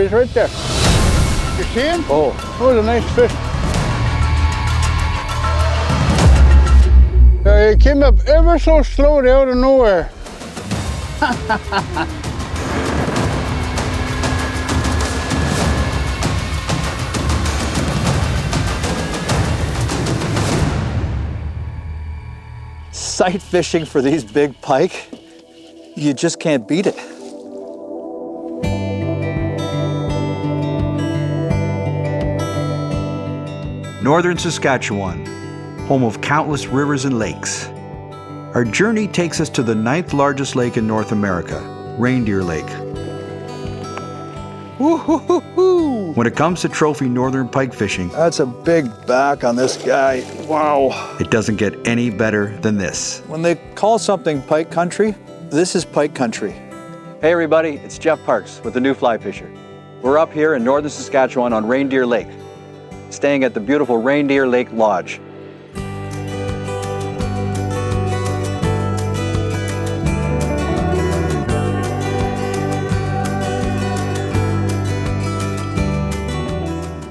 he's right there. You see him? Oh. That was a nice fish. He came up ever so slowly out of nowhere. Sight fishing for these big pike, you just can't beat it. Northern Saskatchewan, home of countless rivers and lakes. Our journey takes us to the 9th largest lake in North America, Reindeer Lake. Woo-hoo-hoo-hoo. When it comes to trophy northern pike fishing, That's a big back on this guy. Wow. it doesn't get any better than this. When they call something pike country, this is pike country. Hey everybody, it's Jeff Parks with the New Fly Fisher. We're up here in northern Saskatchewan on Reindeer Lake, staying at the beautiful Reindeer Lake Lodge.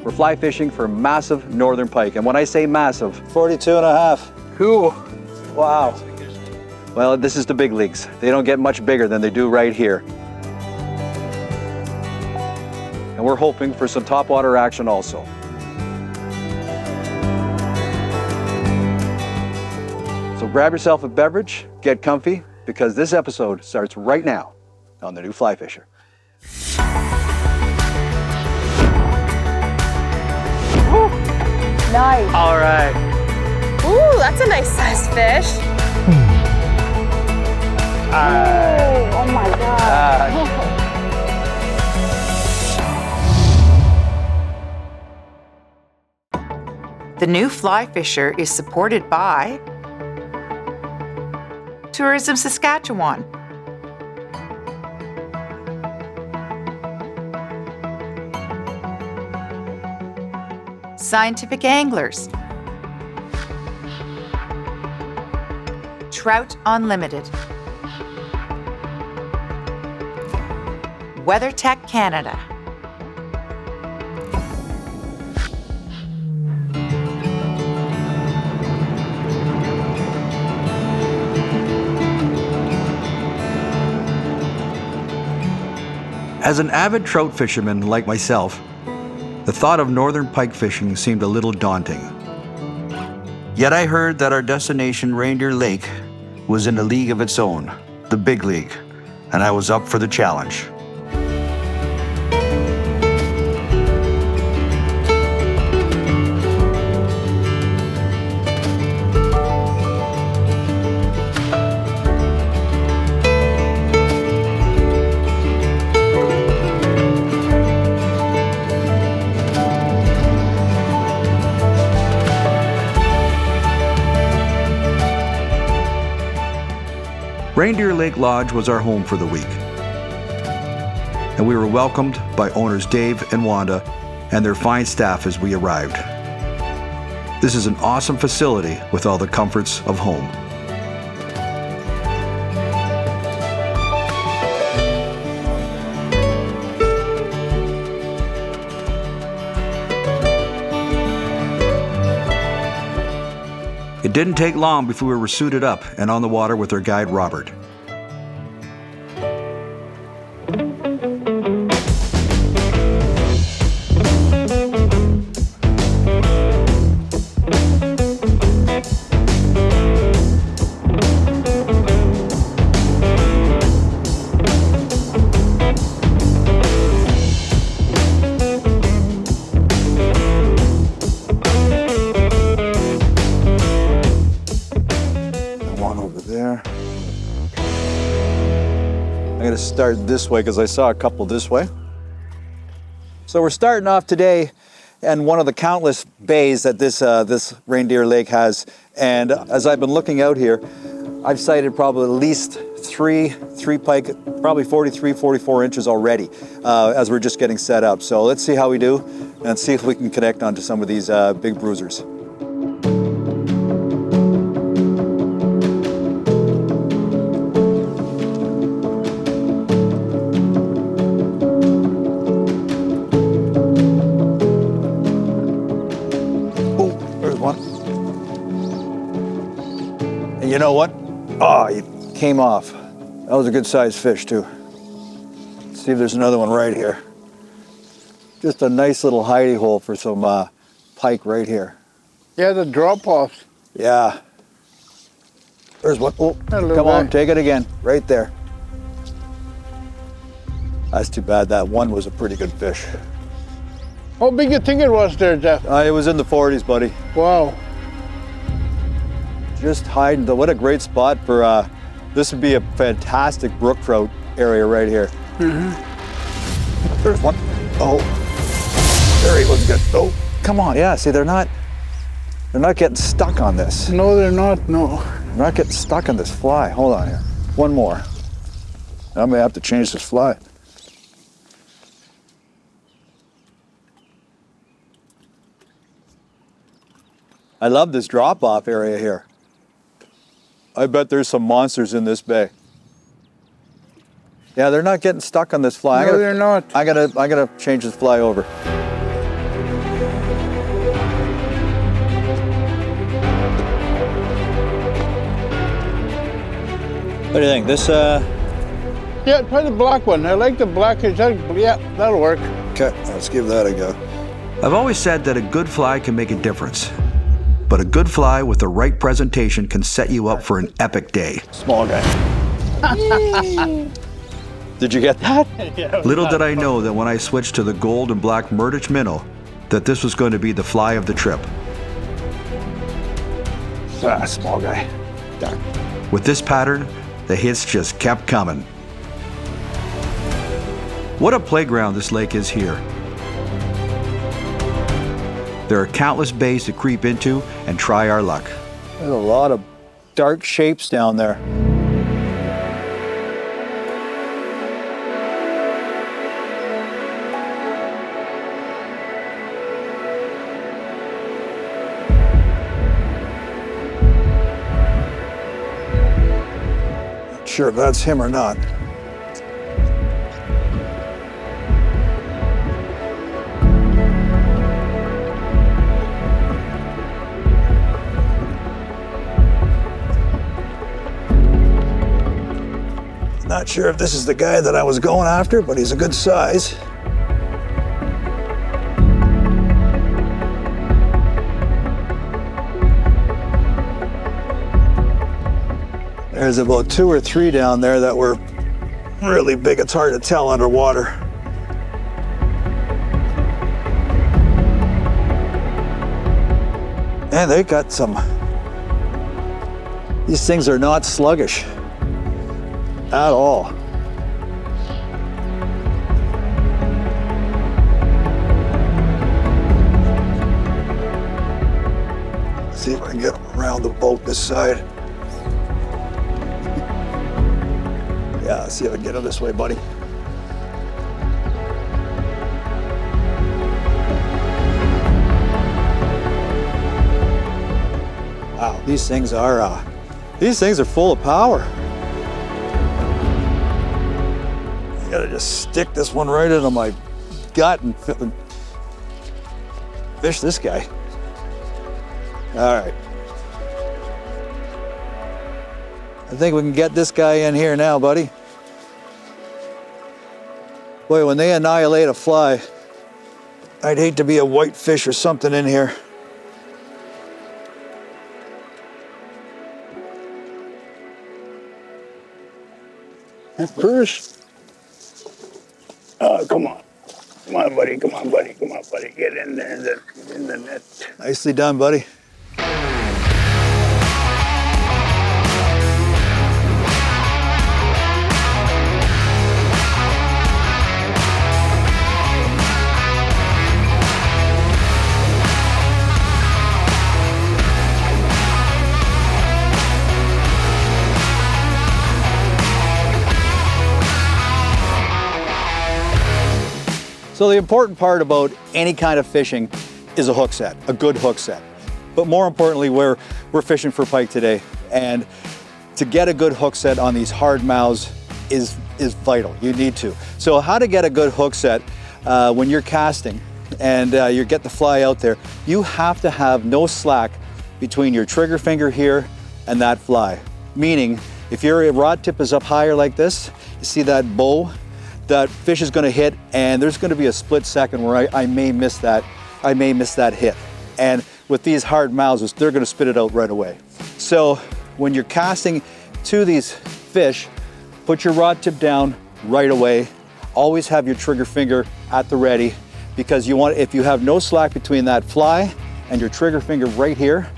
We're fly fishing for massive northern pike, and when I say massive, 42 and a half. Cool. Wow. Well, this is the big leagues. They don't get much bigger than they do right here. And we're hoping for some topwater action also. So grab yourself a beverage, get comfy, because this episode starts right now on the New Fly Fisher. Nice. All right. Ooh, that's a nice sized fish. Oh my God. The New Fly Fisher is supported by Tourism Saskatchewan, Scientific Anglers, Trout Unlimited, WeatherTech Canada, As an avid trout fisherman like myself, the thought of northern pike fishing seemed a little daunting. Yet I heard that our destination, Reindeer Lake, was in a league of its own, the big league, and I was up for the challenge. Reindeer Lake Lodge was our home for the week, and we were welcomed by owners Dave and Wanda and their fine staff as we arrived. This is an awesome facility with all the comforts of home. It didn't take long before we were suited up and on the water with our guide, Robert. I'm going to start this way because I saw a couple this way. So we're starting off today in one of the countless bays that this Reindeer Lake has. And as I've been looking out here, I've sighted probably at least three pike, probably 43, 44 inches already as we're just getting set up. So let's see how we do and see if we can connect onto some of these big bruisers. And you know what? Oh, he came off. That was a good sized fish too. Let's see if there's another one right here. Just a nice little hidey hole for some pike right here. Yeah, the drop-offs. Yeah. There's one. Oh, Hello, come on, guy. take it again. Right there. That's too bad. That one was a pretty good fish. How big you think it was there, Jeff? It was in the 40s, buddy. Wow. Just hiding. What a great spot for, this would be a fantastic brook trout area right here. There's one. Oh, there he was good. Oh, come on. Yeah, see, they're not getting stuck on this. No, they're not, no. They're not getting stuck on this fly. Hold on here. One more. I may have to change this fly. I love this drop-off area here. I bet there's some monsters in this bay. Yeah, they're not getting stuck on this fly. No, they're not. I gotta change this fly over. What do you think? This, Yeah, try the black one. I like the black. Yeah, that'll work. Okay, let's give that a go. I've always said that a good fly can make a difference. But a good fly with the right presentation can set you up for an epic day. Small guy. Did you get that? Little did I know that when I switched to the gold and black Murdich minnow, that this was going to be the fly of the trip. Small guy. Darn. With this pattern, the hits just kept coming. What a playground this lake is here. There are countless bays to creep into and try our luck. There's a lot of dark shapes down there. Not sure if that's him or not. Not sure if this is the guy that I was going after, but he's a good size. There's about 2 or 3 down there that were really big. It's hard to tell underwater. And they got some. These things are not sluggish at all. See if I can get them around the boat this side. Yeah, let's see if I can get them this way, buddy. Wow, these things are full of power. I gotta just stick this one right into my gut and fish this guy. All right. I think we can get this guy in here now, buddy. Boy, when they annihilate a fly, I'd hate to be a white fish or something in here. First. Oh, come on. Come on, buddy. Come on, buddy. Come on, buddy. Get in there. Get in the net. Nicely done, buddy. So the important part about any kind of fishing is a hook set, a good hook set. But more importantly, we're fishing for pike today. And to get a good hook set on these hard mouths is vital. You need to. So how to get a good hook set when you're casting and you get the fly out there, you have to have no slack between your trigger finger here and that fly. Meaning, if your rod tip is up higher like this, you see that bow, that fish is gonna hit, and there's gonna be a split second where I may miss that hit. And with these hard mouths, they're gonna spit it out right away. So when you're casting to these fish, put your rod tip down right away. Always have your trigger finger at the ready, because if you have no slack between that fly and your trigger finger right here,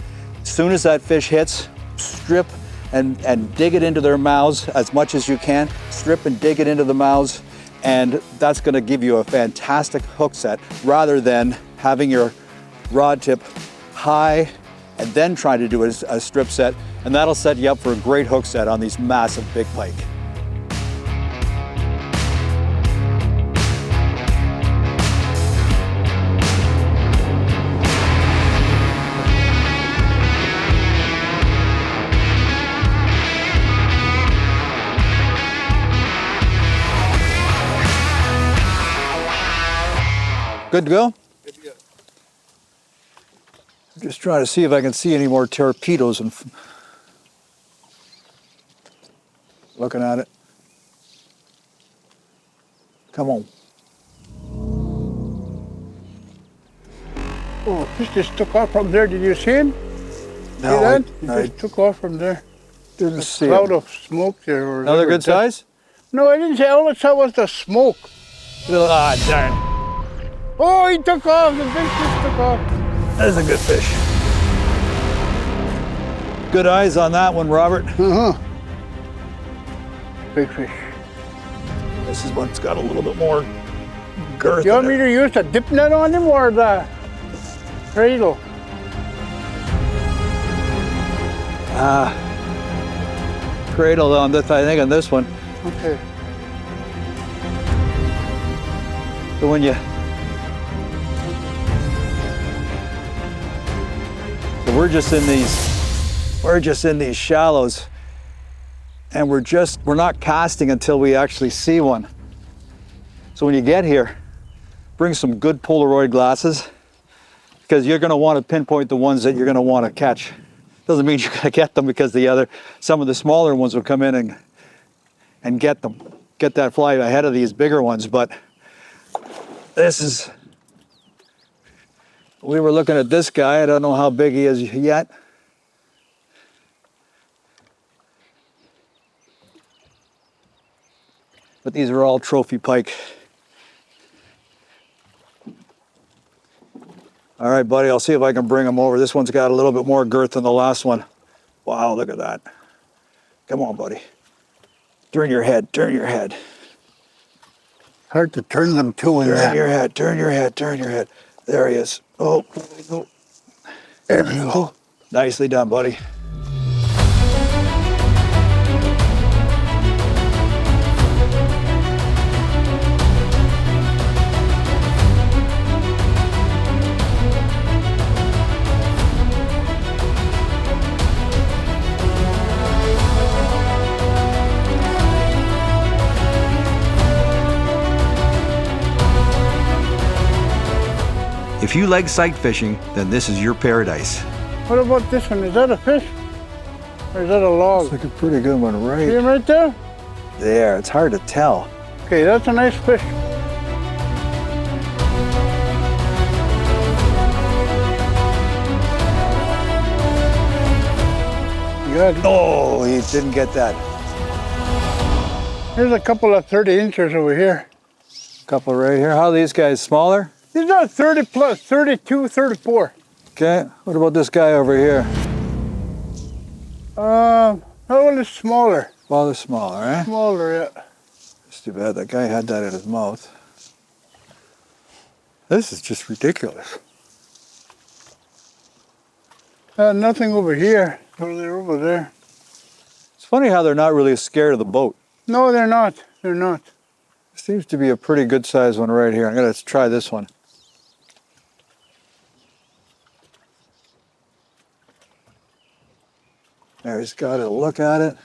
as soon as that fish hits, strip and dig it into their mouths as much as you can. Strip and dig it into the mouths, and that's gonna give you a fantastic hook set, rather than having your rod tip high and then trying to do a strip set, and that'll set you up for a great hook set on these massive big pike. Good to go? Just trying to see if I can see any more torpedoes and looking at it. Come on. Oh, fish just took off from there. Did you see him? No, See that? He I just took off from there. didn't A see cloud it. of smoke there. Or Another good size? No, I didn't say. All I saw was the smoke. Ah, darn. Oh, he took off. The fish just took off. That's a good fish. Good eyes on that one, Robert. Big fish. This is one's got a little bit more girth. You want in me it. to use the dip net on him or the cradle? Cradle on this, I think, on this one. Okay. So when you we're just in these shallows, and we're not casting until we actually see one. So when you get here, bring some good Polaroid glasses, because you're going to want to pinpoint the ones that you're going to want to catch. Doesn't mean you're going to get them, because some of the smaller ones will come in and get that fly ahead of these bigger ones. But we were looking at this guy. I don't know how big he is yet. But these are all trophy pike. All right, buddy, I'll see if I can bring him over. This one's got a little bit more girth than the last one. Wow, look at that. Come on, buddy. Turn your head, turn your head. Hard to turn them too in Turn that. your head, turn your head, turn your head. There he is. Oh, There we go. nicely done, buddy. If you like sight fishing, then this is your paradise. What about this one? Is that a fish? Or is that a log? Looks like a pretty good one See him right right there? there. It's hard to tell. Okay, that's a nice fish. Good. Oh, he didn't get that. Here's a couple of 30 inches over here. Couple right here. How are these guys, smaller? These are 30 plus, 32, 34. Okay, what about this guy over here? That one is smaller. Well, they're smaller, eh? Smaller, yeah. It's too bad that guy had that in his mouth. This is just ridiculous. Nothing over here. So they're over there. It's funny how they're not really scared of the boat. No, they're not. They're not. Seems to be a pretty good sized one right here. I'm gonna try this one. There, he's got it. Look at it.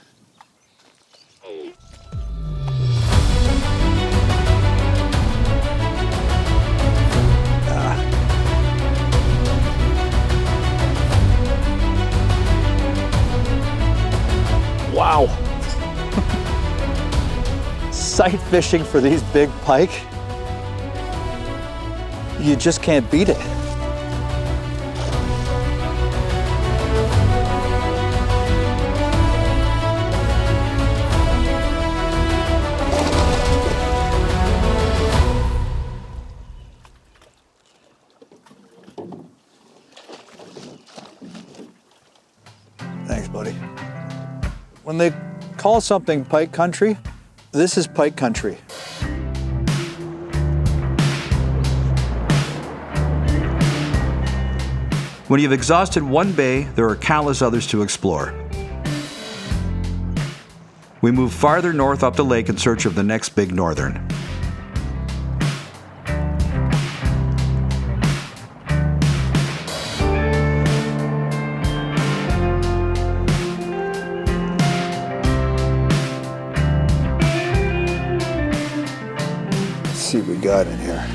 Wow. Sight fishing for these big pike, you just can't beat it. Thanks, buddy. When they call something pike country, this is pike country. When you've exhausted one bay, there are countless others to explore. We move farther north up the lake in search of the next big northern. Let's see what we got in here.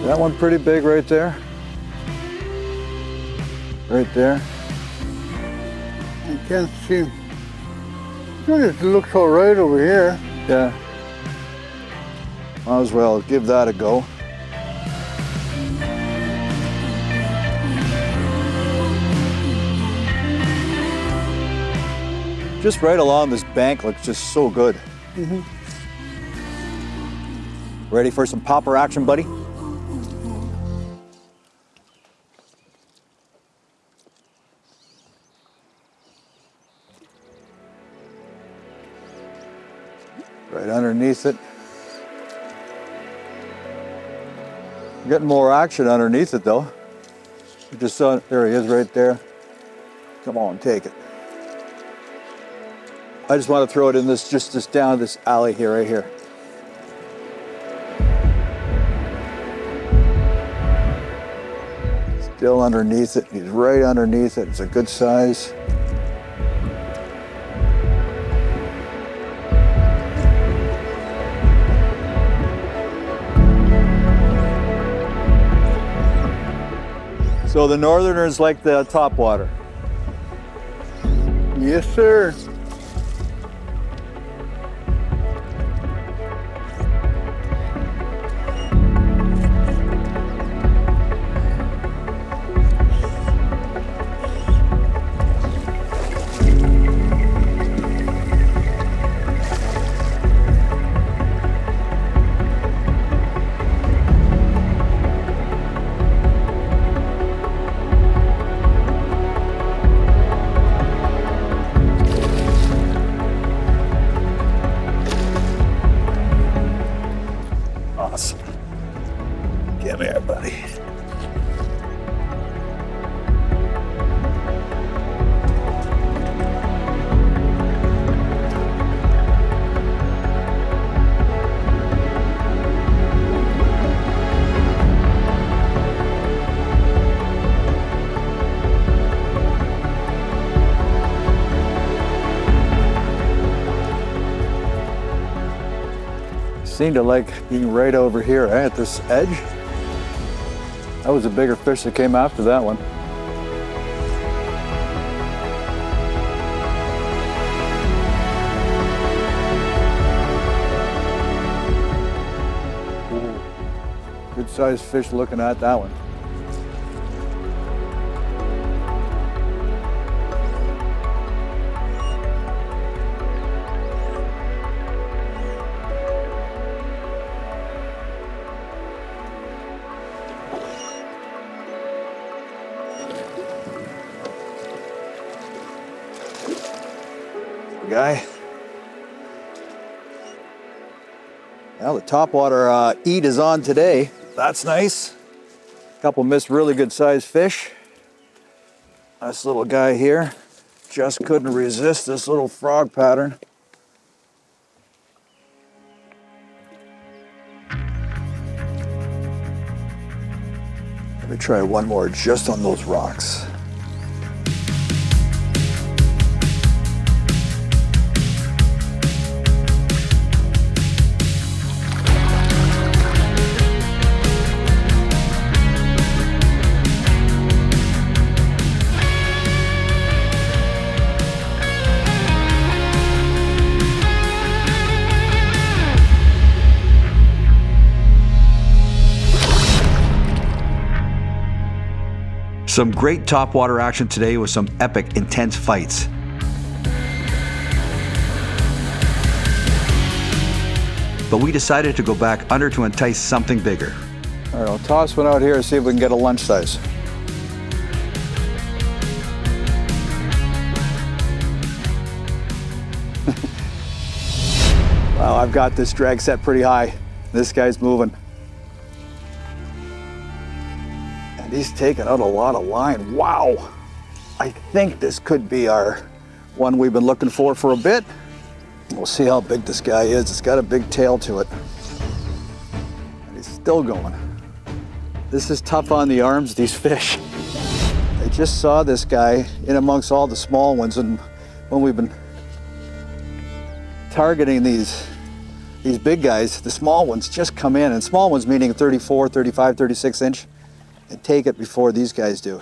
That one pretty big right there. Right there. I can't see. It looks all right over here. Yeah. Might as well give that a go. Just right along this bank looks just so good. Mm-hmm. Ready for some popper action, buddy? Right underneath it. Getting more action underneath it though. You just saw, there he is right there. Come on, take it. I just want to throw it in this, just down this alley here, right here. Still underneath it, he's right underneath it, it's a good size. So the northerners like the top water. Yes, sir. Awesome. Come here, buddy. Seem to like being right over here, at this edge. That was a bigger fish that came after that one. Ooh, good sized fish looking at that one. Guy. Well, the topwater eat is on today. That's nice. A couple missed really good sized fish. This little guy here just couldn't resist this little frog pattern. Let me try one more just on those rocks. Some great topwater action today with some epic, intense fights. But we decided to go back under to entice something bigger. All right, I'll toss one out here and see if we can get a lunch size. Wow, I've got this drag set pretty high. This guy's moving. And he's taking out a lot of line. Wow. I think this could be our one we've been looking for a bit. We'll see how big this guy is. It's got a big tail to it. And he's still going. This is tough on the arms, these fish. I just saw this guy in amongst all the small ones, and when we've been targeting these big guys, the small ones just come in, and small ones meaning 34, 35, 36 inch, and take it before these guys do.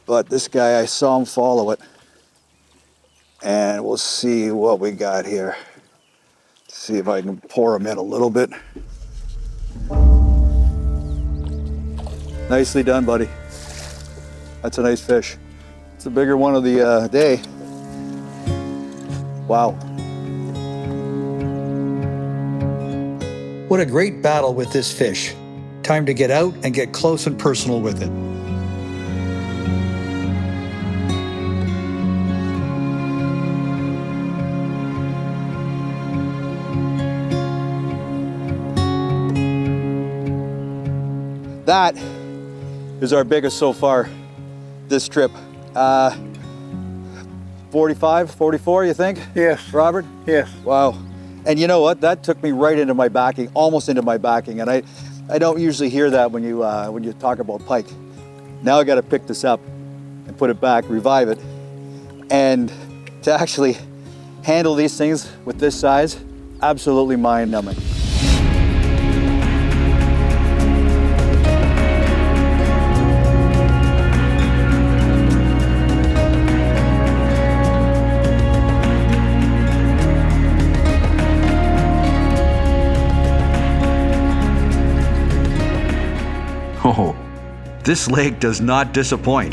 But this guy, I saw him follow it, and we'll see what we got here. See if I can pour him in a little bit. Nicely done, buddy. That's a nice fish. It's a bigger one of the day. Wow. What a great battle with this fish. Time to get out and get close and personal with it. That is our biggest so far this trip. 45, 44, you think? Yes. Robert? Yes. Wow. And you know what? That took me right into my backing, almost into my backing. And I don't usually hear that when you talk about pike. Now I got to pick this up and put it back, revive it. And to actually handle these things with this size, absolutely mind-numbing. Oh, this lake does not disappoint.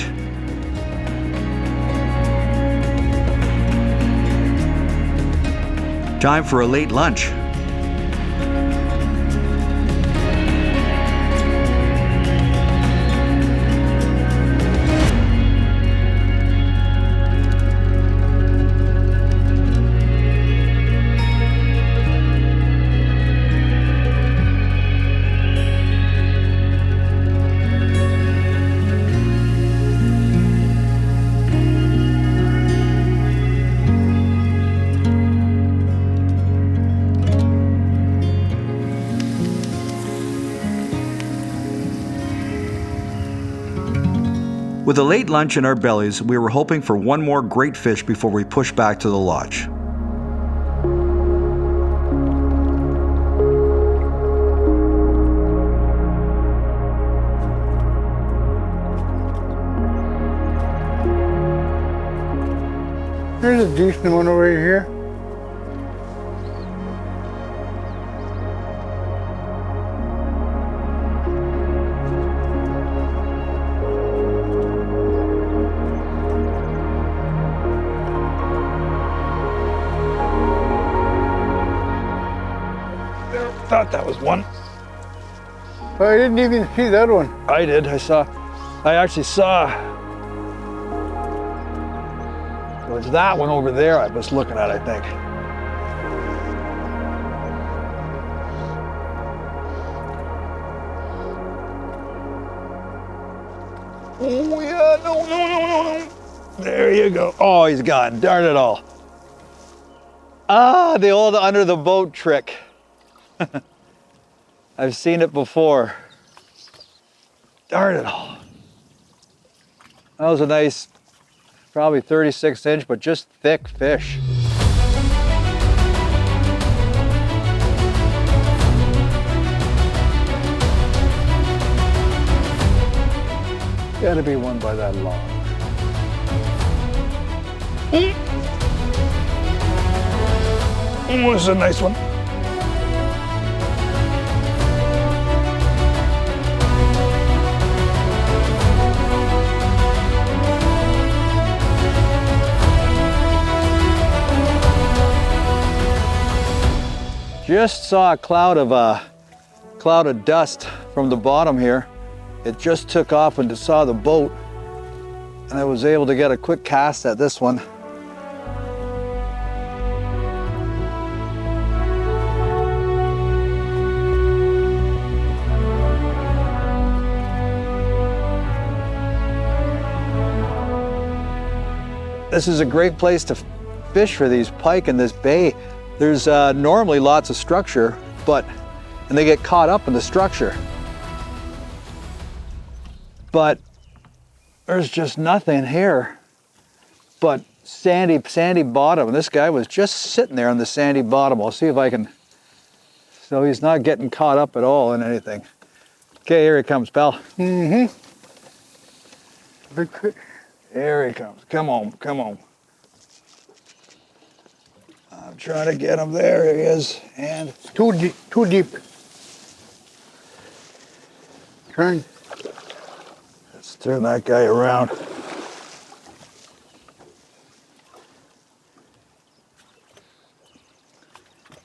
Time for a late lunch. With a late lunch in our bellies, we were hoping for one more great fish before we push back to the lodge. There's a decent one over here. Thought that was one. I didn't even see that one. I did. I actually saw. It was that one over there I was looking at, I think. Oh yeah, no. There you go. Oh, he's gone. Darn it all. Ah, the old under the boat trick. I've seen it before. Darn it all. That was a nice, probably 36 inch, but just thick fish. Gotta be one by that log. Oh, this is a nice one. just saw a cloud of dust from the bottom here. It just took off and saw the boat, and I was able to get a quick cast at this one. This is a great place to fish for these pike in this bay. There's normally lots of structure, and they get caught up in the structure. But there's just nothing here but sandy bottom. This guy was just sitting there on the sandy bottom. I'll see if I can, so he's not getting caught up at all in anything. Okay, here he comes, pal. Mm-hmm. Big fish. Here he comes. Come on, come on. I'm trying to get him. There he is. And Too deep. Turn. let's turn that guy around.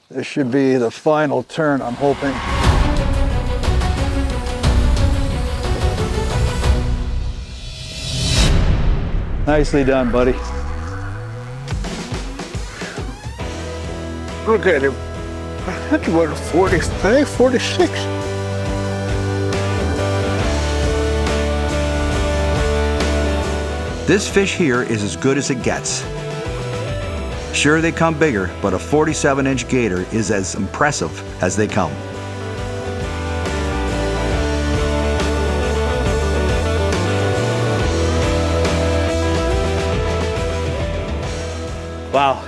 This should be the final turn, I'm hoping. Nicely done, buddy. Look at him. That's about 45, 46. This fish here is as good as it gets. Sure, they come bigger, but a 47-inch gator is as impressive as they come. Wow,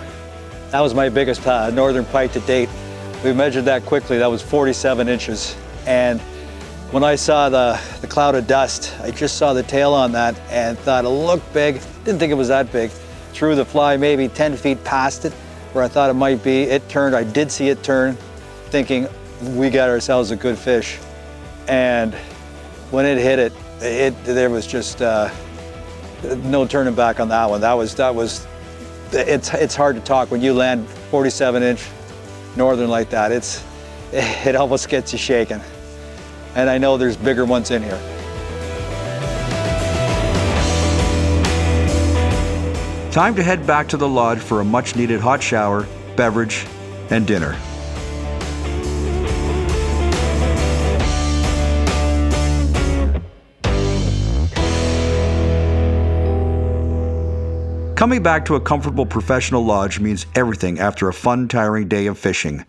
that was my biggest northern pike to date. We measured that quickly. That was 47 inches. And when I saw the cloud of dust, I just saw the tail on that and thought it looked big. Didn't think it was that big. Threw the fly maybe 10 feet past it where I thought it might be. It turned, I did see it turn, thinking we got ourselves a good fish. And when it hit it, there was just no turning back on that one. It's hard to talk when you land 47-inch northern like that. It almost gets you shaking. And I know there's bigger ones in here. Time to head back to the lodge for a much-needed hot shower, beverage, and dinner. Coming back to a comfortable professional lodge means everything after a fun, tiring day of fishing.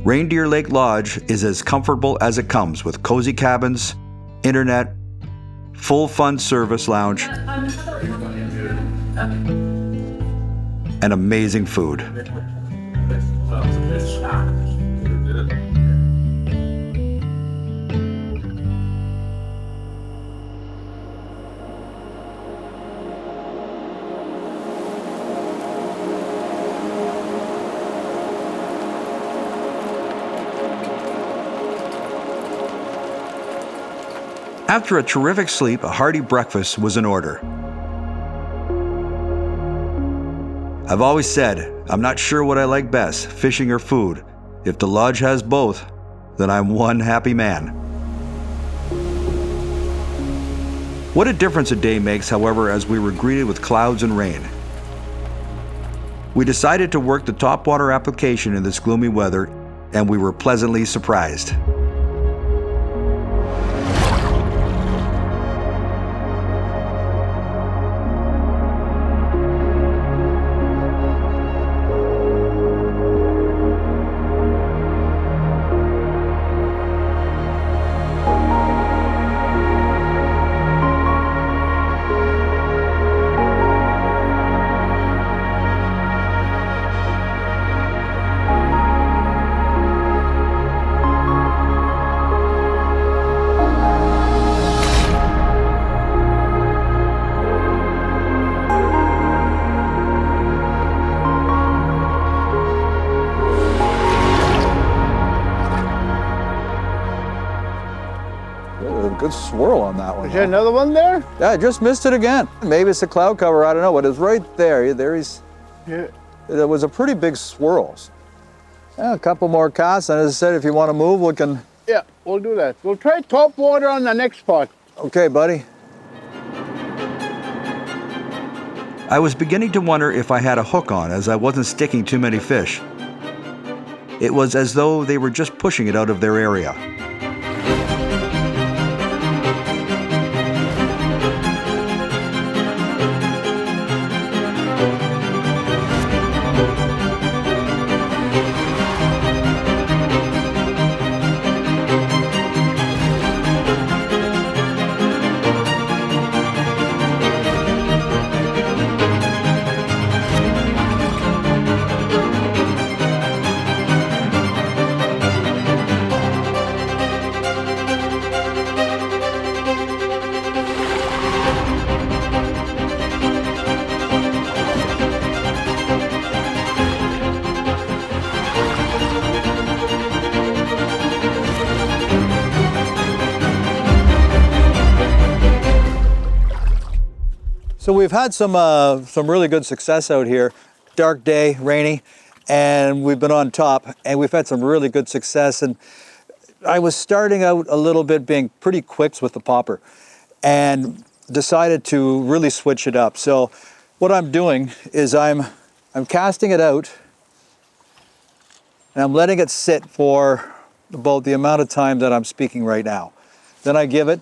Reindeer Lake Lodge is as comfortable as it comes with cozy cabins, internet, full fun service lounge, and amazing food. After a terrific sleep, a hearty breakfast was in order. I've always said, I'm not sure what I like best, fishing or food. If the lodge has both, then I'm one happy man. What a difference a day makes, however, as we were greeted with clouds and rain. We decided to work the topwater application in this gloomy weather, and we were pleasantly surprised. good swirl on that one. Is there another one there? Yeah, I just missed it again. Maybe it's a cloud cover, I don't know, but it's right there. There he's, Yeah. it was a pretty big swirl. Yeah, a couple more casts, and as I said, if you want to move, we can. Yeah, we'll do that. We'll try top water on the next spot. Okay, buddy. I was beginning to wonder if I had a hook on, as I wasn't sticking too many fish. It was as though they were just pushing it out of their area. So we've had some really good success out here. Dark day, rainy, and we've been on top, and we've had some really good success. And I was starting out a little bit being pretty quick with the popper, and decided to really switch it up. So what I'm doing is I'm casting it out, and I'm letting it sit for about the amount of time that I'm speaking right now. Then I give it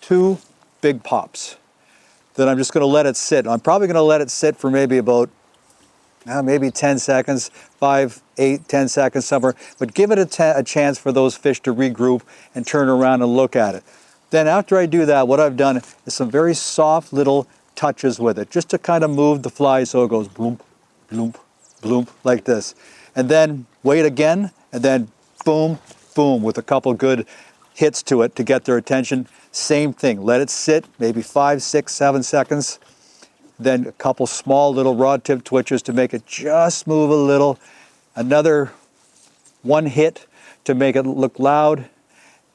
2 big pops. Then I'm just going to let it sit. I'm probably going to let it sit for maybe about maybe 10 seconds, 5, 8, 10 seconds somewhere, but give it a chance for those fish to regroup and turn around and look at it. Then after I do that, what I've done is some very soft little touches with it, just to kind of move the fly so it goes bloomp, bloomp, bloomp, like this. And then wait again, and then boom, boom, with a couple good hits to it to get their attention. Same thing, let it sit maybe 5, 6, 7 seconds. Then a couple small little rod tip twitches to make it just move a little. Another 1 hit to make it look loud,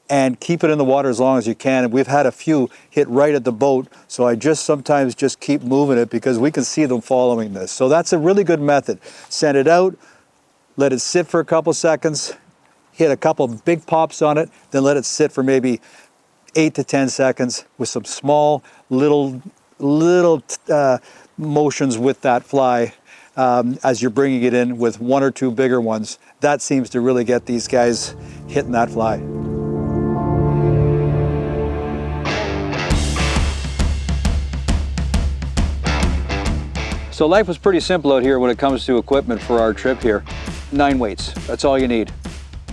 and keep it in the water as long as you can. And we've had a few hit right at the boat, so I just sometimes just keep moving it because we can see them following this. So that's a really good method. Send it out, let it sit for a couple seconds, hit a couple big pops on it, then let it sit for maybe 8 to 10 seconds with some small little motions with that fly as you're bringing it in with 1 or 2 bigger ones. That seems to really get these guys hitting that fly. So life was pretty simple out here when it comes to equipment for our trip here. 9 weights, that's all you need.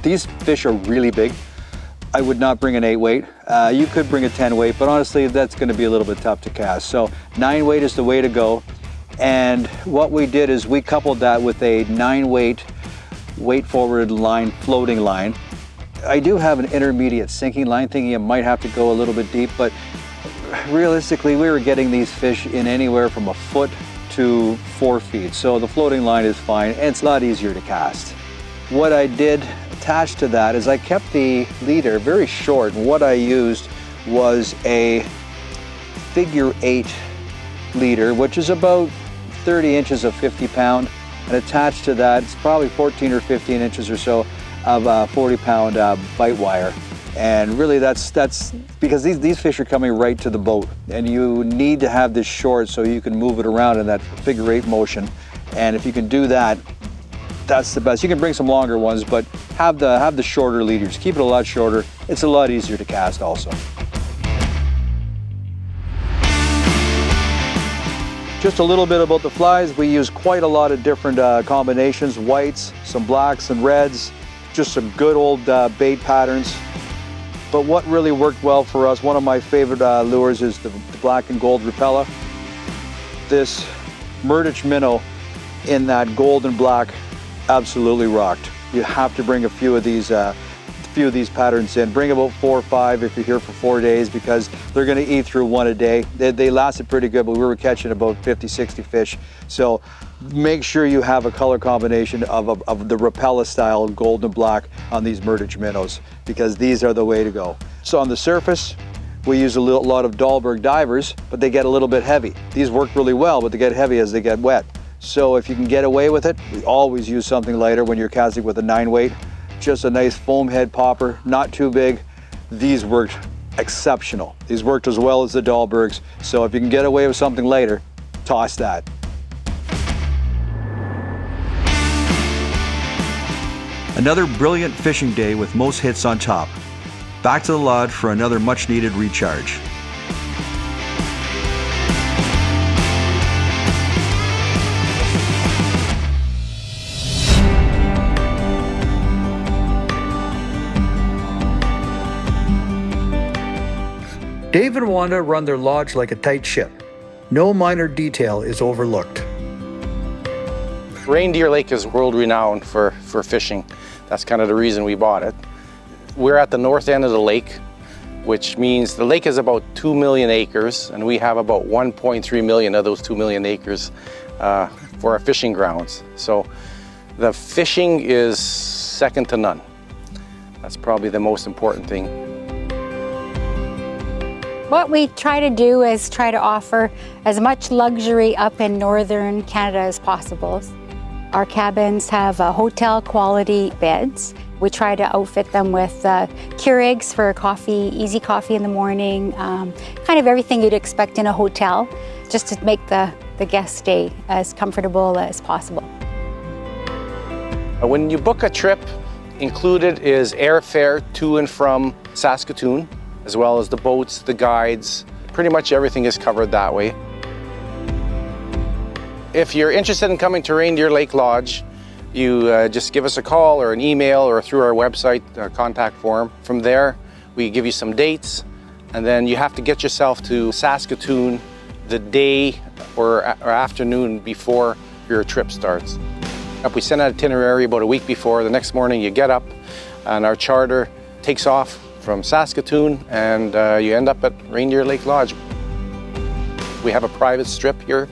These fish are really big. I would not bring an 8 weight. You could bring a 10 weight, but honestly, that's gonna be a little bit tough to cast. So 9 weight is the way to go. And what we did is we coupled that with a 9 weight forward line, floating line. I do have an intermediate sinking line, thinking it might have to go a little bit deep, but realistically, we were getting these fish in anywhere from 1 foot to 4 feet. So the floating line is fine, and it's a lot easier to cast. What I did attached to that is I kept the leader very short, and what I used was a figure 8 leader, which is about 30 inches of 50-pound, and attached to that, it's probably 14 or 15 inches or so of 40-pound bite wire. And really that's because these fish are coming right to the boat, and you need to have this short so you can move it around in that figure 8 motion. And if you can do that, that's the best. You can bring some longer ones, but have the shorter leaders. Keep it a lot shorter. It's a lot easier to cast also. Just a little bit about the flies. We use quite a lot of different combinations, whites, some blacks and reds, just some good old bait patterns. But what really worked well for us, one of my favorite lures is the black and gold Rapella. This Murdich minnow in that gold and black absolutely rocked. You have to bring a few of these few of these patterns in. Bring about 4 or 5 if you're here for 4 days, because they're going to eat through one a day. They lasted pretty good, but we were catching about 50, 60 fish. So make sure you have a color combination of the Rapella style gold and black on these murdered minnows, because these are the way to go. So on the surface, we use a lot of Dahlberg divers, but they get a little bit heavy. These work really well, but they get heavy as they get wet. So if you can get away with it, we always use something lighter when you're casting with a 9-weight. Just a nice foam head popper, not too big. These worked exceptional. These worked as well as the Dahlbergs. So if you can get away with something lighter, toss that. Another brilliant fishing day with most hits on top. Back to the lodge for another much-needed recharge. Dave and Wanda run their lodge like a tight ship. No minor detail is overlooked. Reindeer Lake is world-renowned for fishing. That's kind of the reason we bought it. We're at the north end of the lake, which means the lake is about 2 million acres, and we have about 1.3 million of those 2 million acres for our fishing grounds. So the fishing is second to none. That's probably the most important thing. What we try to do is try to offer as much luxury up in northern Canada as possible. Our cabins have hotel quality beds. We try to outfit them with Keurigs for coffee, easy coffee in the morning, kind of everything you'd expect in a hotel, just to make the guest stay as comfortable as possible. When you book a trip, included is airfare to and from Saskatoon, as well as the boats, the guides. Pretty much everything is covered that way. If you're interested in coming to Reindeer Lake Lodge, you just give us a call or an email or through our website contact form. From there, we give you some dates, and then you have to get yourself to Saskatoon the day or afternoon before your trip starts. If we send an itinerary about a week before, the next morning you get up and our charter takes off from Saskatoon, and you end up at Reindeer Lake Lodge. We have a private strip here,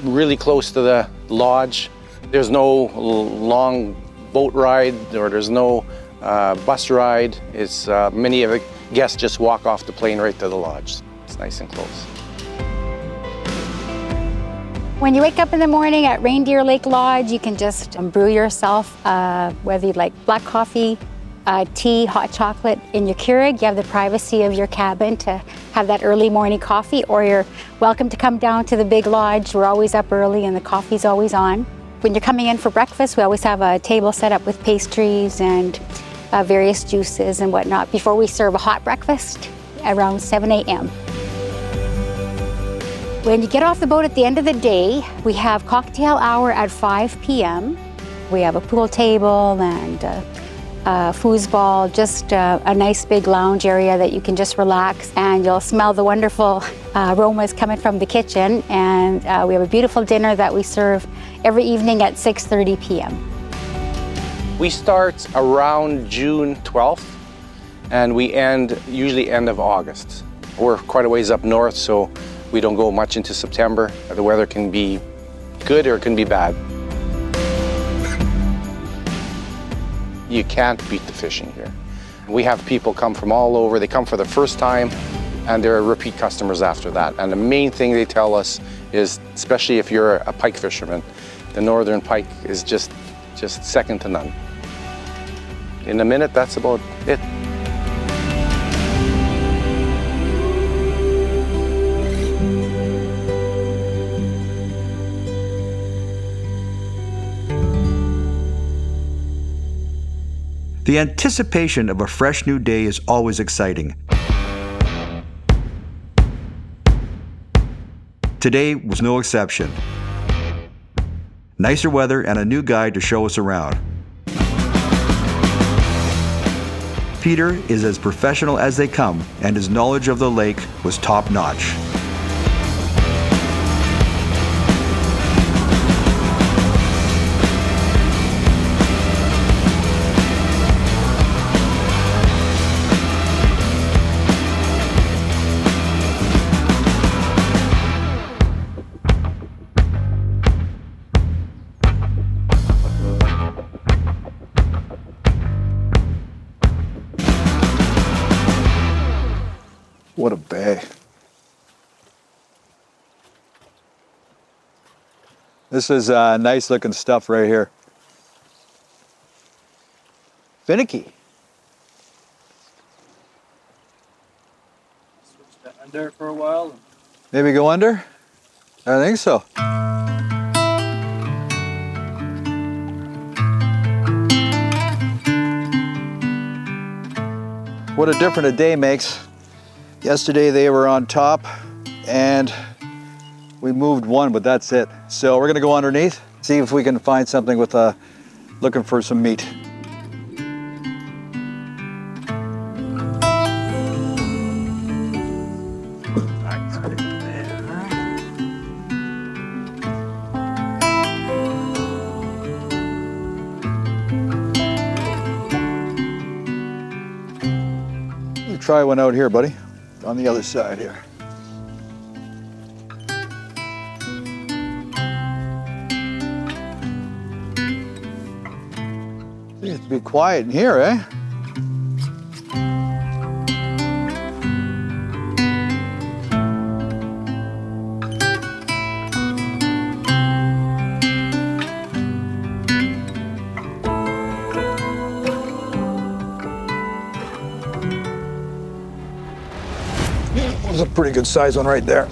really close to the lodge. There's no long boat ride, or there's no bus ride. It's many of the guests just walk off the plane right to the lodge. It's nice and close. When you wake up in the morning at Reindeer Lake Lodge, you can just brew yourself, whether you like black coffee, tea, hot chocolate in your Keurig. You have the privacy of your cabin to have that early morning coffee, or you're welcome to come down to the big lodge. We're always up early and the coffee's always on. When you're coming in for breakfast, we always have a table set up with pastries and various juices and whatnot before we serve a hot breakfast around 7 a.m. When you get off the boat at the end of the day, we have cocktail hour at 5 p.m. We have a pool table and foosball, just a nice big lounge area that you can just relax, and you'll smell the wonderful aromas coming from the kitchen. And we have a beautiful dinner that we serve every evening at 6:30 p.m. We start around June 12th, and we end usually end of August. We're quite a ways up north, so we don't go much into September. The weather can be good or it can be bad. You can't beat the fishing here. We have people come from all over. They come for the first time, and they're repeat customers after that. And the main thing they tell us is, especially if you're a pike fisherman, the northern pike is just second to none. In a minute, that's about it. The anticipation of a fresh new day is always exciting. Today was no exception. Nicer weather and a new guide to show us around. Peter is as professional as they come, and his knowledge of the lake was top-notch. what a bay. This is nice looking stuff right here. Finicky. Switch that under for a while. Maybe go under? I think so. What a difference a day makes. Yesterday they were on top and we moved one, but that's it. So we're gonna go underneath, see if we can find something with looking for some meat. Try one out here, buddy, on the other side here. Seems to be quiet in here, eh? There's a pretty good size one right there.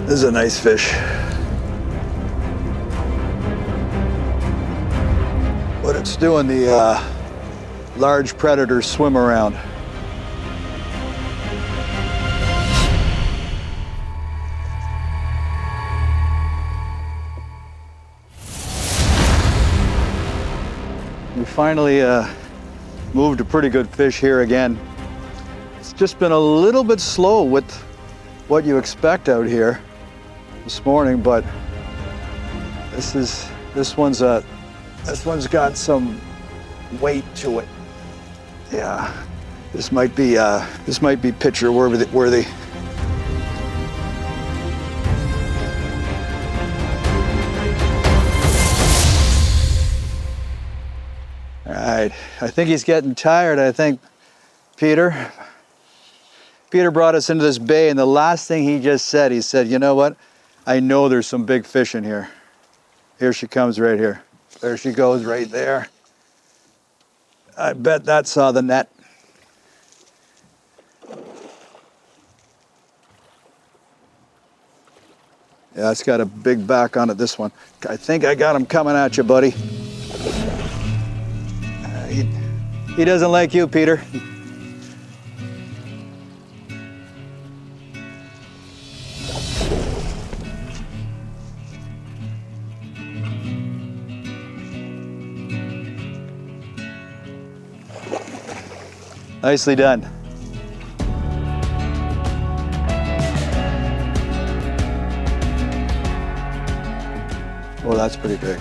This is a nice fish. But it's doing the large predator swim around. We finally moved a pretty good fish here again. It's just been a little bit slow with what you expect out here this morning, but this one's got some weight to it. Yeah, this might be picture worthy. All right, I think he's getting tired. I think Peter brought us into this bay, and the last thing he just said, he said, you know what? I know there's some big fish in here. Here she comes right here. There she goes right there. I bet that saw the net. Yeah, it's got a big back on it, this one. I think I got him coming at you, buddy. He doesn't like you, Peter. Nicely done. Oh, that's pretty big.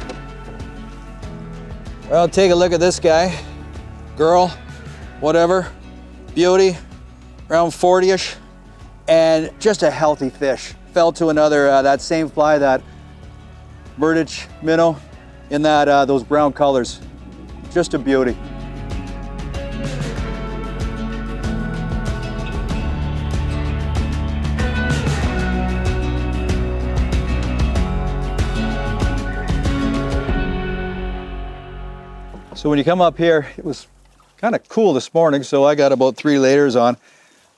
Well, take a look at this guy. Girl, whatever, beauty, around 40-ish, and just a healthy fish. Fell to another, that same fly, that Murdich minnow, in that those brown colors. Just a beauty. So when you come up here, it was kind of cool this morning, so I got about 3 layers on.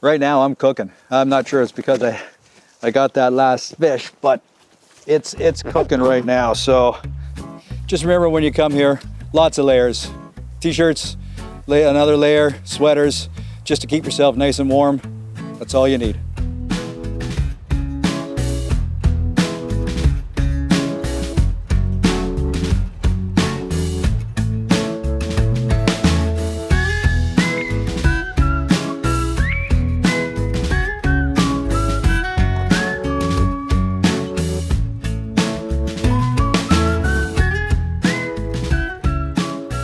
Right now I'm cooking. I'm not sure it's because I got that last fish, but it's cooking right now. So just remember when you come here, lots of layers. T-shirts, another layer, sweaters, just to keep yourself nice and warm. That's all you need.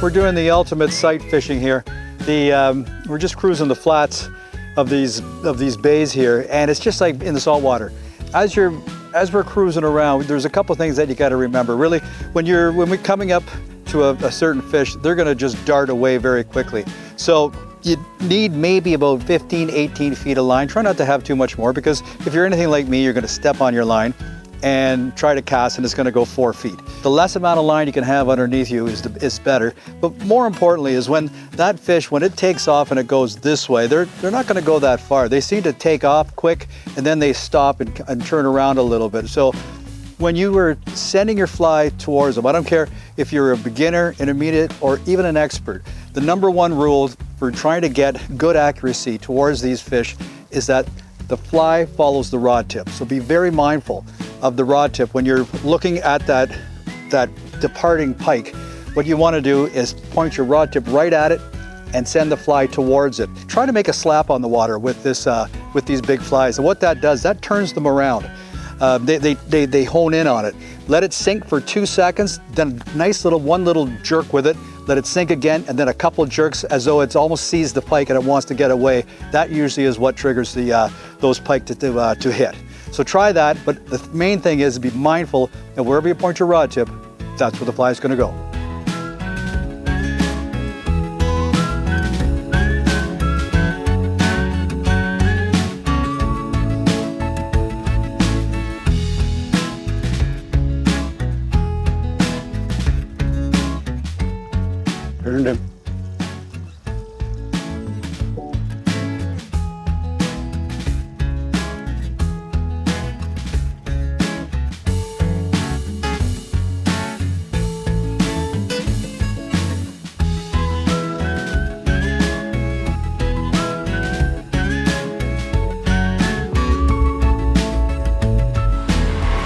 We're doing the ultimate sight fishing here. We're just cruising the flats of these bays here, and it's just like in the saltwater. As you're As we're cruising around, there's a couple things that you got to remember. Really, when we're coming up to a certain fish, they're going to just dart away very quickly. So you need maybe about 15, 18 feet of line. Try not to have too much more, because if you're anything like me, you're going to step on your line and try to cast, and it's going to go 4 feet. The less amount of line you can have underneath you is better. But more importantly is when that fish, when it takes off and it goes this way, they're not going to go that far. They seem to take off quick and then they stop and turn around a little bit. So when you were sending your fly towards them, I don't care if you're a beginner, intermediate, or even an expert, the number one rule for trying to get good accuracy towards these fish is that the fly follows the rod tip. So be very mindful of the rod tip when you're looking at that departing pike. What you want to do is point your rod tip right at it and send the fly towards it. Try to make a slap on the water with these big flies, and what that does, that turns them around. They hone in on it. Let it sink for 2 seconds, then one little jerk with it. Let it sink again, and then a couple jerks as though it's almost seized the pike and it wants to get away. That usually is what triggers those pike to hit. So try that, but the main thing is to be mindful that wherever you point your rod tip, that's where the fly is going to go. Turned him.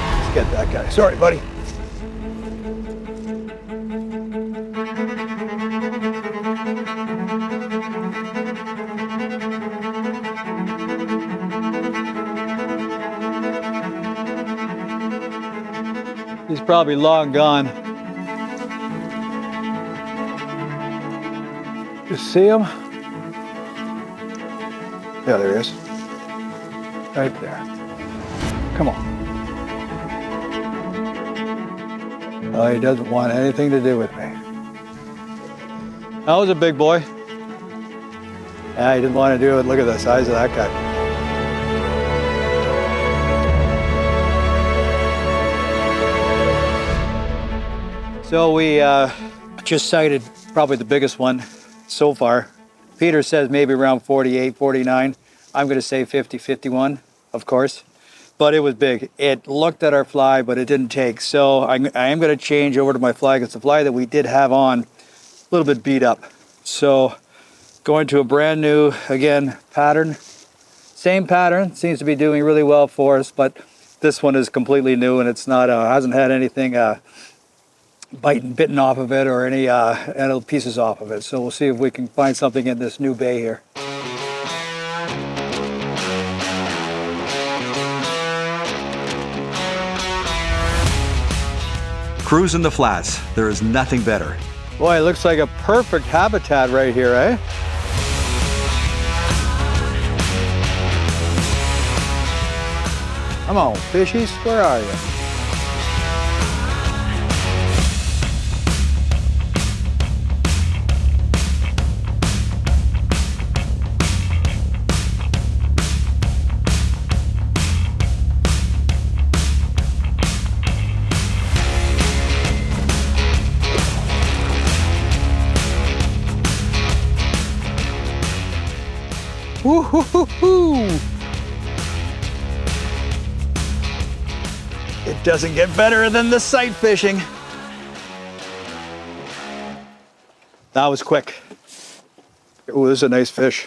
Let's get that guy. Sorry, buddy. He's probably long gone. You see him? Yeah, there he is. Right there. Come on. Oh, he doesn't want anything to do with me. That was a big boy. Yeah, he didn't want to do it. Look at the size of that guy. So we just sighted probably the biggest one so far. Peter says maybe around 48, 49. I'm going to say 50, 51, of course. But it was big. It looked at our fly, but it didn't take. So I am going to change over to my fly, because the fly that we did have on, a little bit beat up. So going to a brand new, again, pattern. Same pattern, seems to be doing really well for us, but this one is completely new, and it's not, hasn't had anything bitten off of it or any pieces off of it. So we'll see if we can find something in this new bay here. Cruising the flats, there is nothing better. Boy, it looks like a perfect habitat right here, eh? Come on, fishies, where are you? Woo-hoo-hoo-hoo! It doesn't get better than the sight fishing. That was quick. Oh, this is a nice fish.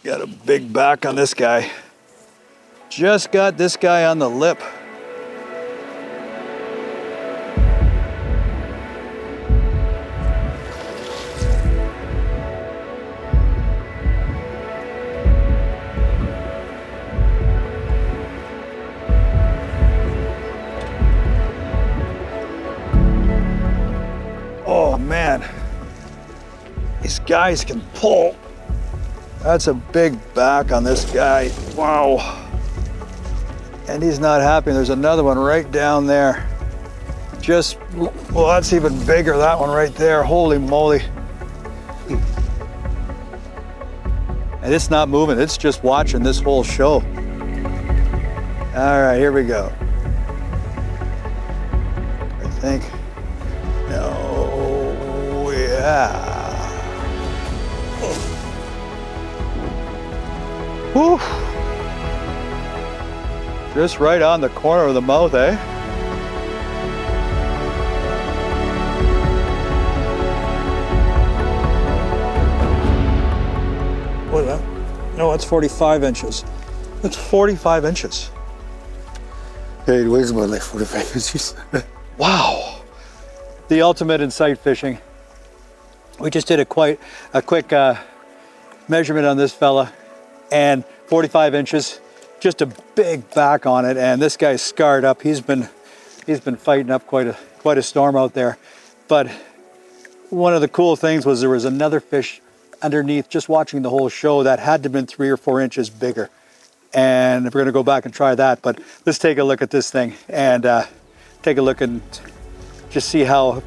Got a big back on this guy. Just got this guy on the lip. Oh man, these guys can pull. That's a big back on this guy. Wow. And he's not happy. There's another one right down there. Just, well, that's even bigger, that one right there. Holy moly. And it's not moving, it's just watching this whole show. All right, here we go. I think. No, yeah. Whew. Just right on the corner of the mouth, eh? What is that? No, it's 45 inches. It's 45 inches. Hey, it weighs about like 45 inches. Wow. The ultimate in sight fishing. We just did a quick measurement on this fella, and 45 inches, just a big back on it, and this guy's scarred up. He's been fighting up quite a storm out there. But one of the cool things was there was another fish underneath, just watching the whole show, that had to have been 3 or 4 inches bigger. And we're gonna go back and try that, but let's take a look at this thing and take a look and just see how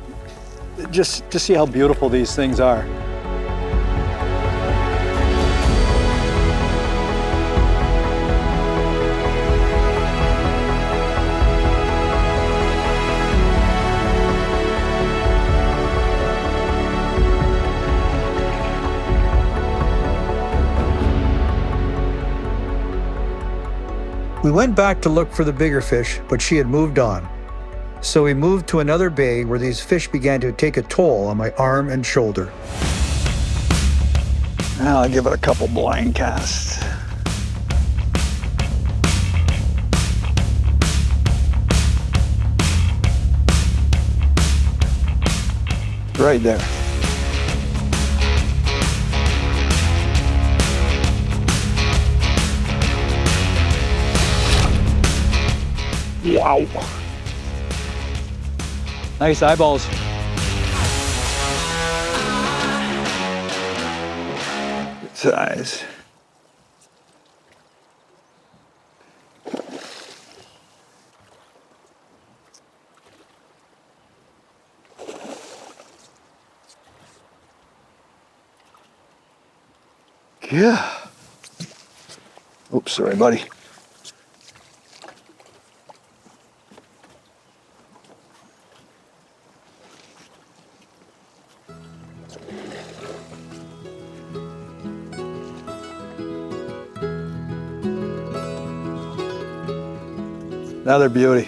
beautiful these things are. We went back to look for the bigger fish, but she had moved on. So we moved to another bay where these fish began to take a toll on my arm and shoulder. Now I'll give it a couple blind casts. Right there. Wow. Nice eyeballs. Good size. Yeah. Oops, sorry, buddy. Another beauty.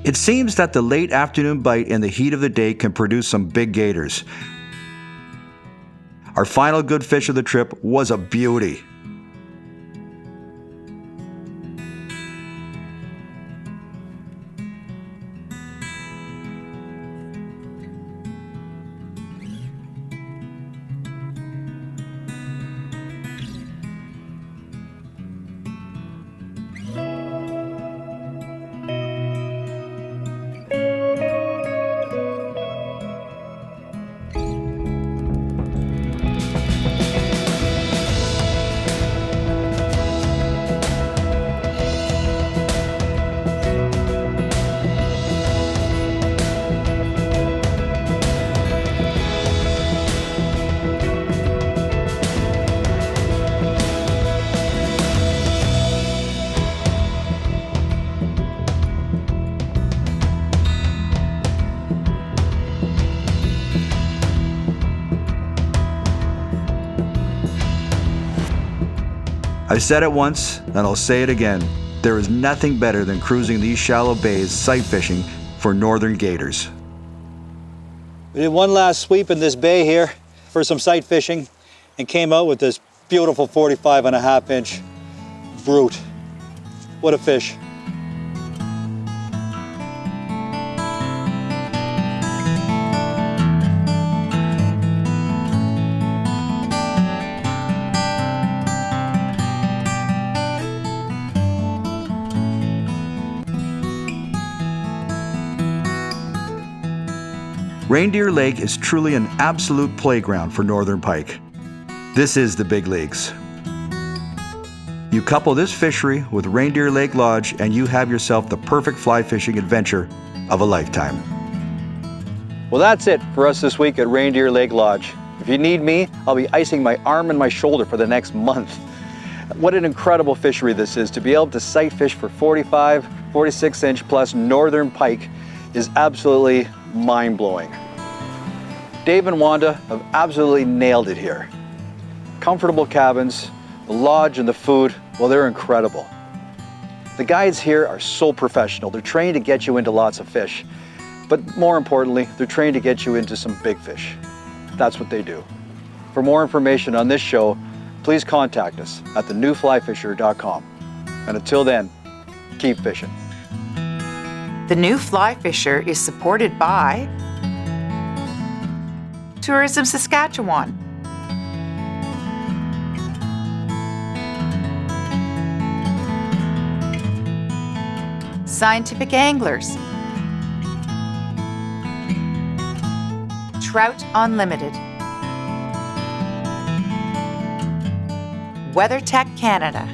It seems that the late afternoon bite and the heat of the day can produce some big gators. Our final good fish of the trip was a beauty. I've said it once, and I'll say it again. There is nothing better than cruising these shallow bays sight fishing for northern gators. We did one last sweep in this bay here for some sight fishing and came out with this beautiful 45.5 inch brute. What a fish. Reindeer Lake is truly an absolute playground for northern pike. This is the big leagues. You couple this fishery with Reindeer Lake Lodge and you have yourself the perfect fly fishing adventure of a lifetime. Well, that's it for us this week at Reindeer Lake Lodge. If you need me, I'll be icing my arm and my shoulder for the next month. What an incredible fishery this is. To be able to sight fish for 45, 46 inch plus northern pike is absolutely mind-blowing. Dave and Wanda have absolutely nailed it here. Comfortable cabins, the lodge and the food, well, they're incredible. The guides here are so professional. They're trained to get you into lots of fish. But more importantly, they're trained to get you into some big fish. That's what they do. For more information on this show, please contact us at thenewflyfisher.com. And until then, keep fishing. The New Fly Fisher is supported by Tourism Saskatchewan, Scientific Anglers, Trout Unlimited, WeatherTech Canada,